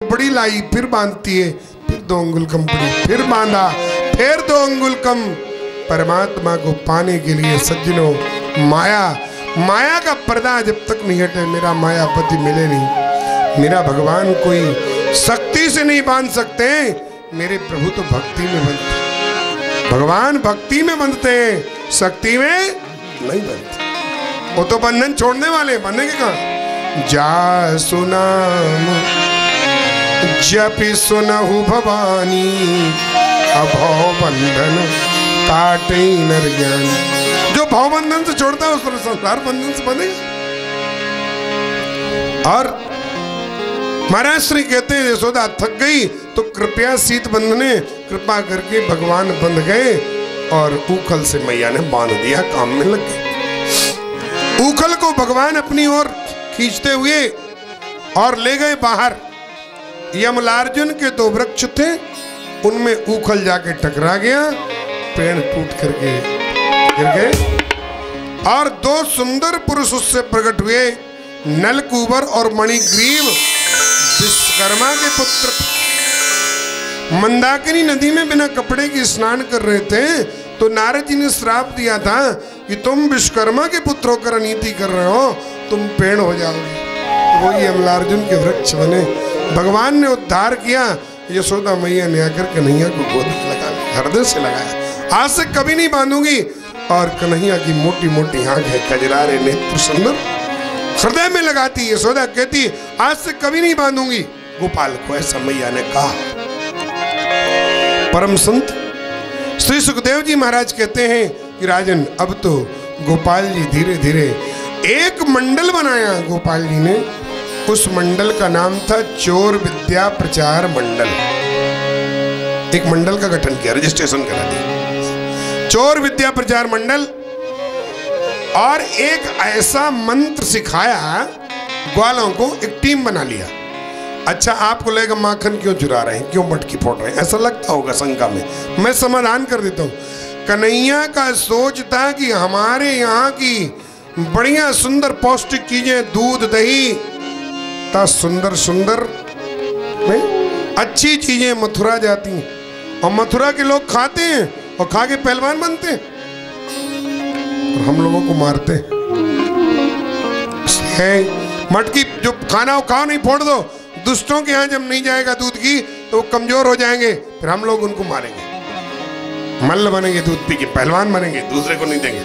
बड़ी लाई फिर बांधती है, फिर 2 अंगुल कम पड़ी, फिर बांधा, फिर 2 अंगुल कम। परमात्मा को पाने के लिए सज्जनों माया का पर्दा जब तक नहीं हटे, मेरा मायापति मिले नहीं, मेरा भगवान कोई शक्ति से नहीं बांध सकते। मेरे प्रभु तो भक्ति में बंधते, भगवान भक्ति में बंधते हैं, शक्ति में नहीं बंधते। वो तो बंधन छोड़ने वाले, बनने के कहा जा सुनाम जपि सुनहु भवानी, अभव बंधन काटे नर ज्ञानी। जो भाव बंधन से छोड़ता है उस संसार बंधन से बंधेगा। और महाराज श्री कहते हैं यशोदा थक गई तो कृपया शीत बंधने, कृपा करके भगवान बंध गए और ऊखल से मैया ने बांध दिया, काम में लग गए। ऊखल को भगवान अपनी ओर खींचते हुए और ले गए बाहर। यमलार्जुन के 2 वृक्ष थे, उनमें ऊखल जाके टकरा गया, पेड़ टूट करके गिर गए। और 2 सुंदर पुरुष उससे प्रकट हुए, नलकूबर और मणिग्रीव, विश्वकर्मा के पुत्र। मंदाकिनी नदी में बिना कपड़े के स्नान कर रहे थे तो नारद जी ने श्राप दिया था कि तुम विश्वकर्मा के पुत्र होकर अनीति कर रहे हो, तुम पेड़ हो जाओगे। वही यमलार्जुन के वृक्ष बने। भगवान ने उद्धार किया। यशोदा मैया ने आकर कन्हैया को गोद में लगा लिया, हृदय से लगाया, आज से कभी नहीं बांधूंगी। और कन्हैया की मोटी मोटी आंख है, कजरारे नेत्र सुंदर, हृदय में लगाती। यशोदा कहती आज से कभी नहीं बांधूंगी गोपाल को, ऐसा मैया ने कहा। परम संत श्री सुखदेव जी महाराज कहते हैं कि राजन अब तो गोपाल जी धीरे धीरे एक मंडल बनाया गोपाल जी ने। उस मंडल का नाम था चोर विद्या प्रचार मंडल। एक मंडल का गठन किया, रजिस्ट्रेशन करा दिया, चोर विद्या प्रचार मंडल। और एक ऐसा मंत्र सिखाया ग्वालों को, एक टीम बना लिया। अच्छा आपको लगेगा माखन क्यों चुरा रहे हैं, क्यों मटकी फोड़ रहे हैं, ऐसा लगता होगा शंका में। मैं समाधान कर देता हूँ। कन्हैया का सोच था कि हमारे यहाँ की बढ़िया सुंदर पौष्टिक चीजें, दूध दही, ता सुंदर सुंदर में अच्छी चीजें मथुरा जाती हैं और मथुरा के लोग खाते हैं और खा के पहलवान बनते हैं और हम लोगों को मारते हैं। मटकी जो खाना खाओ नहीं, फोड़ दो। दुष्टों के यहाँ जब नहीं जाएगा दूध की तो वो कमजोर हो जाएंगे, फिर हम लोग उनको मारेंगे, मल्ल बनेंगे, दूध पी के पहलवान बनेंगे, दूसरे को नहीं देंगे,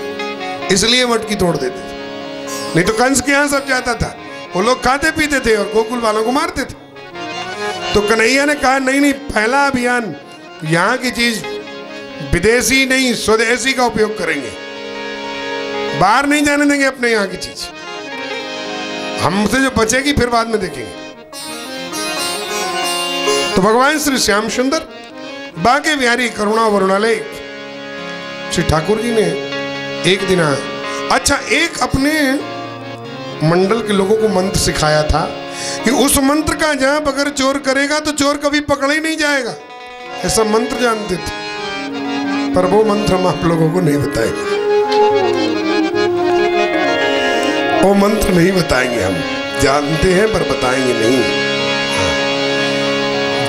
इसलिए मटकी तोड़ देते थे। नहीं तो कंस के यहाँ सब जाता था, वो लोग खाते पीते थे और गोकुल वालों को मारते थे। तो कन्हैया ने कहा नहीं नहीं, पहला अभियान यहाँ की चीज विदेशी नहीं स्वदेशी का उपयोग करेंगे, बाहर नहीं जाने देंगे अपने यहाँ की चीज, हमसे जो बचेगी फिर बाद में देखेंगे। तो भगवान श्री श्याम सुंदर बाके बिहारी करुणा वरुणालय श्री ठाकुर जी ने एक दिन एक अपने मंडल के लोगों को मंत्र सिखाया था कि उस मंत्र का जाप अगर चोर करेगा तो चोर कभी पकड़ा ही नहीं जाएगा, ऐसा मंत्र जानते थे। पर वो मंत्र हम आप लोगों को नहीं बताएंगे, वो मंत्र नहीं बताएंगे, हम जानते हैं पर बताएंगे नहीं।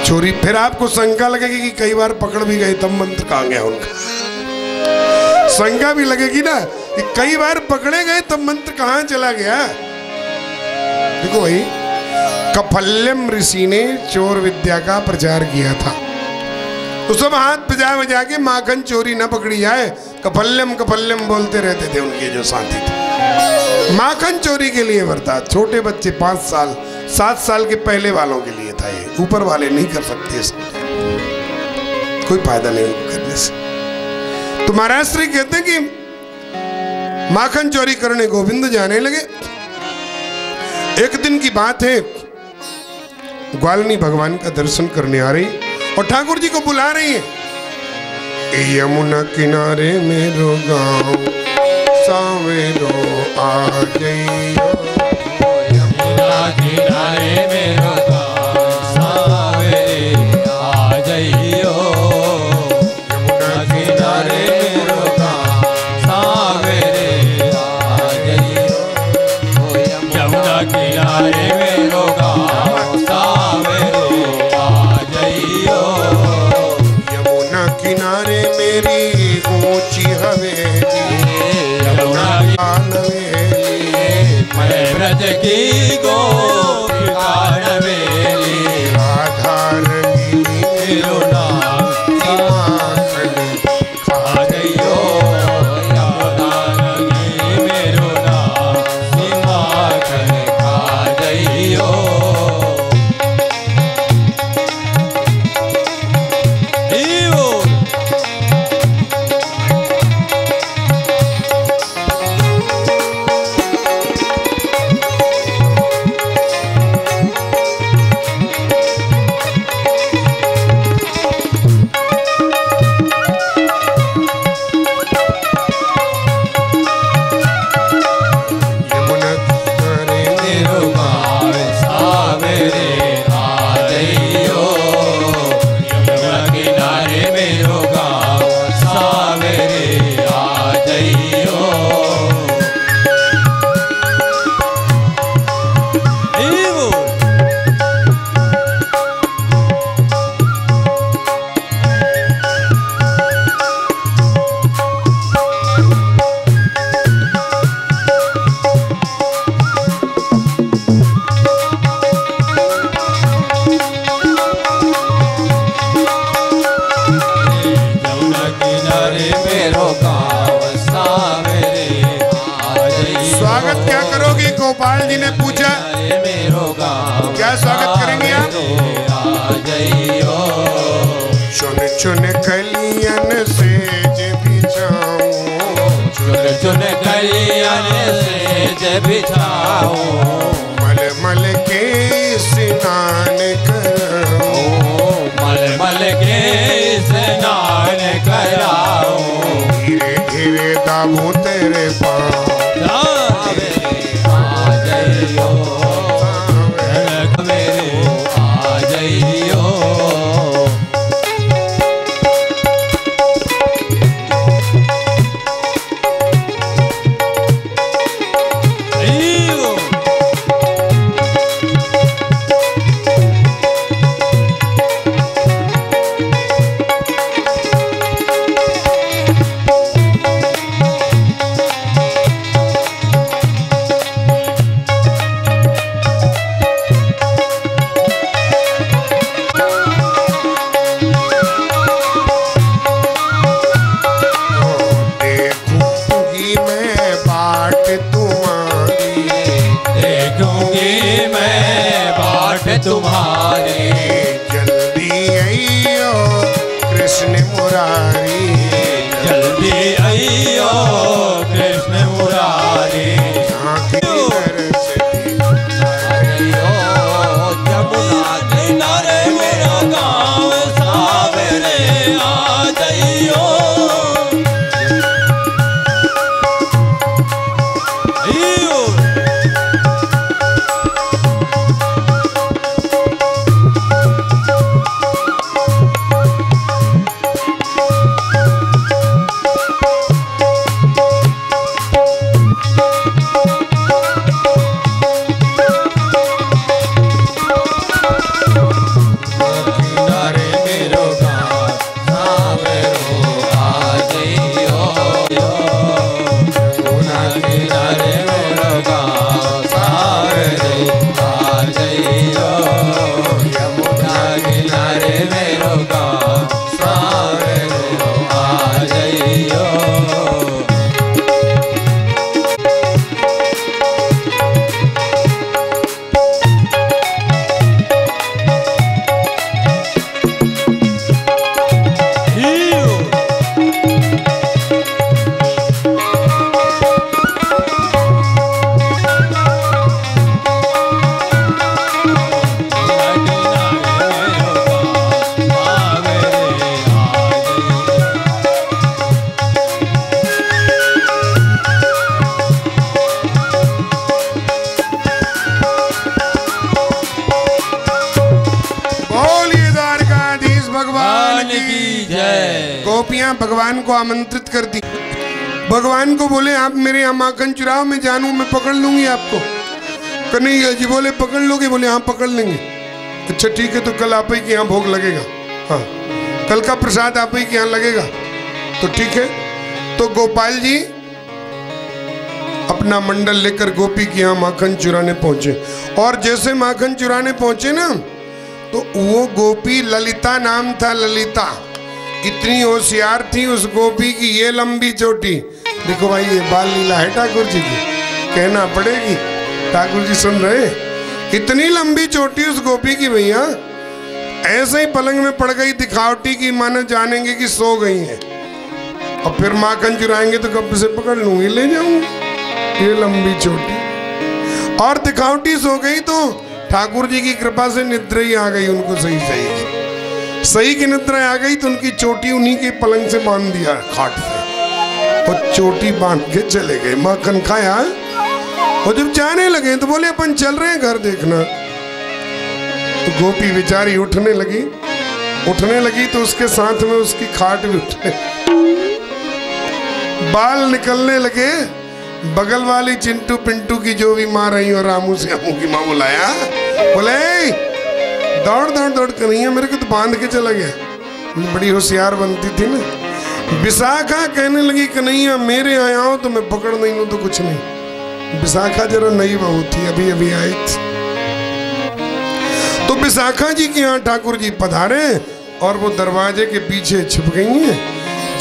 चोरी फिर आपको शंका लगेगी कि कई बार पकड़ भी गए, तब मंत्र कहाँ गया उनका। शंका भी लगेगी ना कि कई बार पकड़े गए तब मंत्र कहाँ चला गया। देखो भाई, कफल्यम ऋषि ने चोर विद्या का प्रचार किया था, तो सब हाथ बजा बजा के माखन चोरी न पकड़ी जाए कफल्यम कफल्यम बोलते रहते थे उनके जो साथी थे। माखन चोरी के लिए वर्ता, छोटे बच्चे 5 साल 7 साल के पहले वालों के लिए था ये, ऊपर वाले नहीं कर सकते इसको, कोई फायदा नहीं करने से। तो महाराज श्री कहते हैं कि माखन चोरी करने गोविंद जाने लगे। एक दिन की बात है, ग्वालिनी भगवान का दर्शन करने आ रही और ठाकुर जी को बुला रही है। यमुना किनारे मेरो गाँव सावेरो आ जइयो, यमुना किनारे मेरो गाँव सावेरे आ जइयो, यमुना किनारे मेरो गाँव सावेरे आ जइयो, यमुना किनारे मेरो गाँव सावेरे ब्रज की गोपिका नवेली राधा रंगीनी मेरो नाम माखन खा जइयो यमुना रंगी मेरो नाम माखन खा जइयो गोपाल जी ने पूछा क्या स्वागत करेंगे आप? चुन चुन कलियन सेज बिछाऊं चुन चुन कलियन सेज बिछाऊं मल मल के स्नान कराऊं मल मल के स्नान कराऊं धीरे धीरे दाबूं तेरे पाँव तुम्हारे जल्दी आइयो कृष्ण मुरारी जल्दी आइयो कृष्ण मुरारी यमुना किनारे मेरा गाँव सावरे आ जाइयो गोपियां भगवान को आमंत्रित कर दी। भगवान को बोले आप मेरे यहाँ माखन चुराओ, मैं जानू मैं पकड़ लूंगी आपको। कन्हैया जी बोले पकड़ लोगे? बोले हाँ पकड़ लेंगे। अच्छा ठीक है, तो कल आप ही के यहाँ भोग लगेगा। हाँ कल का प्रसाद आप ही के यहाँ लगेगा। तो ठीक है, तो गोपाल जी अपना मंडल लेकर गोपी के यहाँ माखन चुराने पहुंचे। और जैसे माखन चुराने पहुंचे ना, तो वो गोपी ललिता नाम था, ललिता। इतनी होशियार थी उस गोपी की ये लंबी चोटी। देखो भाई, ये बाल लीला है ठाकुर जी की, कहना पड़ेगी। ठाकुर जी सुन रहे, इतनी लंबी चोटी उस गोपी की भैया, ऐसे ही पलंग में पड़ गई दिखावटी की, मानो जानेंगे कि सो गई है। और फिर माखन चुराएंगे तो कब से पकड़ लूंगी, ले जाऊंगी। ये लंबी चोटी और दिखावटी सो गई तो ठाकुर जी की कृपा से निद्रा ही आ गई उनको। सही की निद्रा आ गई तो उनकी चोटी उन्हीं के पलंग से बांध दिया, खाट से। और चोटी बांध के चले गए, माखन खाया। और जब जाने लगे तो बोले अपन चल रहे हैं घर देखना। तो गोपी बेचारी उठने लगी तो उसके साथ में उसकी खाट भी उठने, बाल निकलने लगे। बगल वाली चिंटू पिंटू की जो भी माँ रही और रामू से अमू की माँ बुलाया, बोले दौड़ दौड़ दौड़ कन्हैया मेरे को तो बांध के चला गया। बड़ी होशियार बनती थी ना। विशाखा कहने लगी कन्हैया मेरे आया हो तो मैं पकड़ नहीं लूं तो कुछ नहीं। विशाखा जरा नई बहू थी, अभी अभी आई थी। तो विशाखा जी के यहाँ ठाकुर जी पधारे और वो दरवाजे के पीछे छिप गई हैं।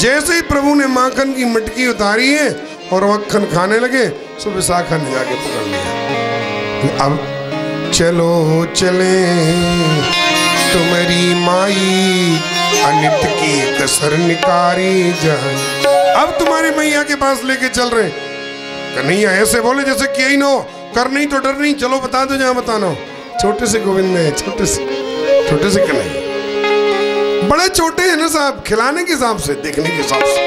जैसे ही प्रभु ने माखन की मटकी उतारी है और मक्खन खाने लगे, तो विशाखा ने जाके पकड़ लिया। अब चलो चले तुम्हारी माई, अनित की कसर निकारी जान। अब तुम्हारे मैया के पास लेके चल रहे। कन्हैया ऐसे बोले जैसे किया ही ना हो, कर नहीं तो डर नहीं, चलो बता दो जहां बताना हो। छोटे से गोविंद है, छोटे से कन्हैया, बड़े छोटे हैं ना साहब, खिलाने के हिसाब से, देखने के हिसाब से।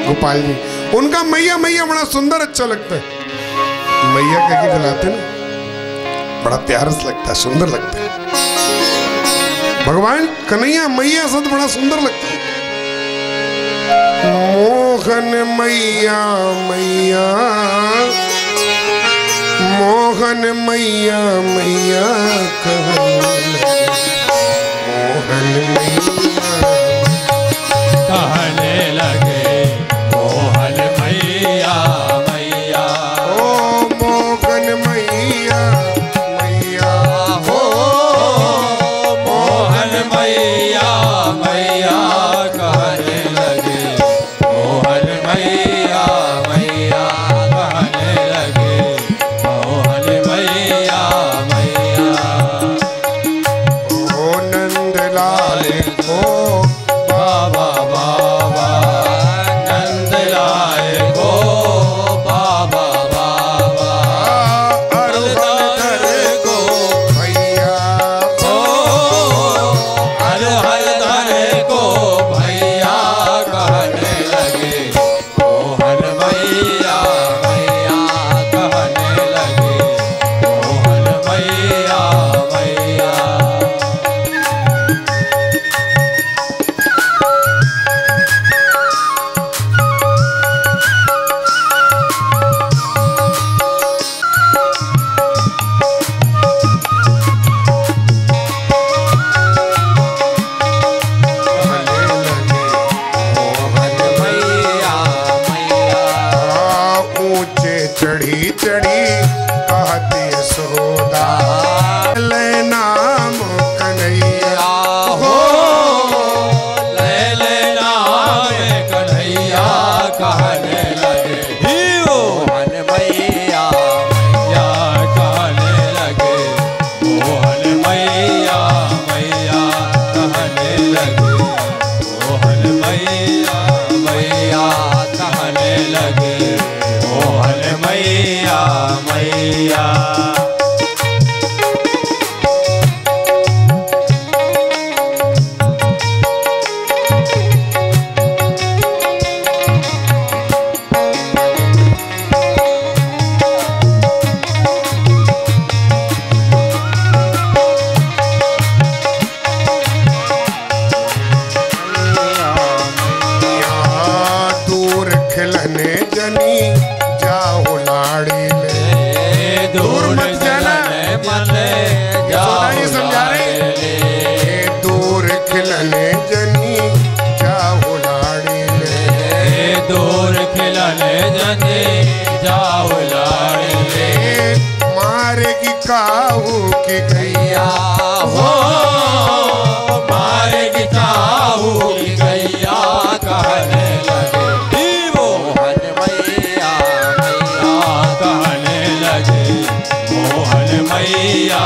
गोपाल जी उनका मैया बड़ा सुंदर अच्छा लगता है। मैया कह के खिलाते ना, बड़ा प्यारा लगता है, सुंदर लगता है। भगवान कन्हैया मैया सब बड़ा सुंदर लगता है। मोहन मैया मैया, मोहन मैया मैया मोहन कहने लगे मोहन मैया मैया। ओ मोहन मैया मैया, हो मोहन मैया मैया कहने लगे मोहन मैया मैया कहने लगे मोहन मैया मैया। हो मार्ग चाहूगी गैया कहने लगे मोहन मैया मैया कहने लगे मोहन मैया